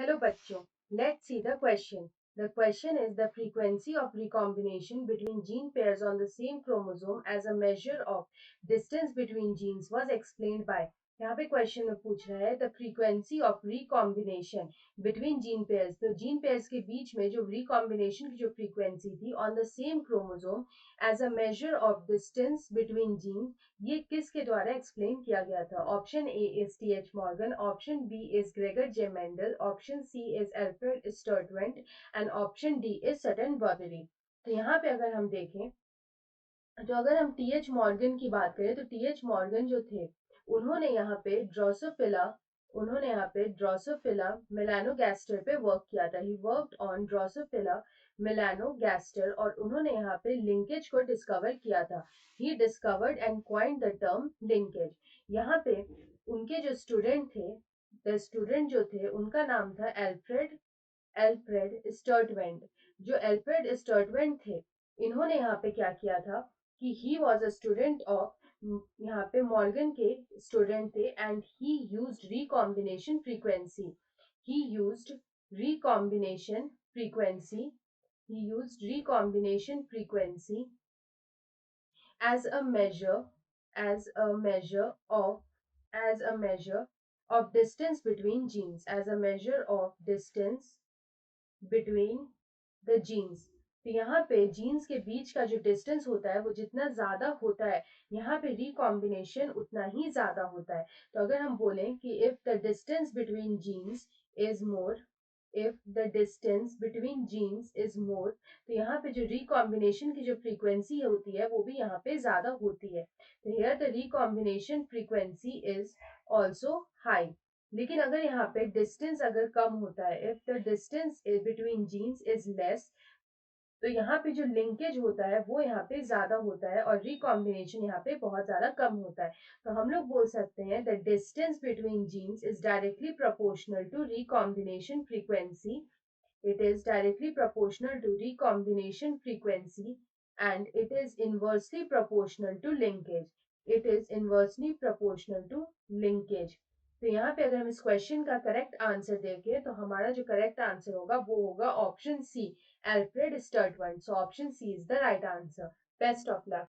Hello bachcho, let's see the question. The question is the frequency of recombination between gene pairs on the same chromosome as a measure of distance between genes was explained by. यहाँ पे question में पूछ रहा है the frequency of recombination between gene pairs, तो gene pairs के बीच में जो रिकॉम्बिनेशन की जो फ्रीक्वेंसी थी on the same chromosome as a measure of distance between gene, ये किसके द्वारा एक्सप्लेन किया गया था? Option A is T H Morgan, option B is Gregor J Mendel, option C is Alfred Sturtevant and option D is Sutton Boveri. तो यहाँ पे अगर हम देखें, तो अगर हम टी एच मॉर्गन की बात करें तो टी एच मॉर्गन जो थे उन्होंने यहाँ पे ड्रोसोफिला मेलानोगैस्टर पे वर्क किया था। He worked on Drosophila melanogaster और उन्होंने यहाँ पे लिंकेज को डिस्कवर किया था। He discovered and coined the term linkage. यहाँ पे उनके जो स्टूडेंट थे, द स्टूडेंट जो थे उनका नाम था एल्फ्रेड एल्फ्रेड स्टर्टवेंट। जो एल्फ्रेड स्टर्टवेंट थे, इन्होंने यहाँ पे क्या किया था कि he was a student of, यहाँ पे मॉर्गन के स्टूडेंट थे and he used recombination frequency. He used recombination frequency he used recombination frequency as a measure as a measure of as a measure of distance between genes, as a measure of distance between the genes। तो यहाँ पे jeans के बीच का जो distance होता है वो जितना ज्यादा होता है, यहाँ पे रिकॉम्बिनेशन उतना ही ज्यादा होता है। तो अगर हम बोलें कि if the distance between genes is more, if the distance between genes is more, तो यहाँ पे जो रिकॉम्बिनेशन की जो फ्रीक्वेंसी होती है वो भी यहाँ पे ज्यादा होती है। तो here the recombination frequency is also high. लेकिन अगर यहाँ पे डिस्टेंस अगर कम होता है, if the distance between genes is less, तो यहाँ पे जो लिंकेज होता है वो यहाँ पे ज्यादा होता है और रिकॉम्बिनेशन यहाँ पे बहुत ज्यादा कम होता है। तो हम लोग बोल सकते हैं the distance between genes is directly proportional to recombination frequency. It is directly proportional to recombination frequency and it is inversely proportional to linkage. It is inversely proportional to linkage. तो यहाँ पे अगर हम इस क्वेश्चन का correct answer देखें तो हमारा जो करेक्ट आंसर होगा वो होगा option C, Alfred Sturtevant. So option C is the right answer. Best of luck.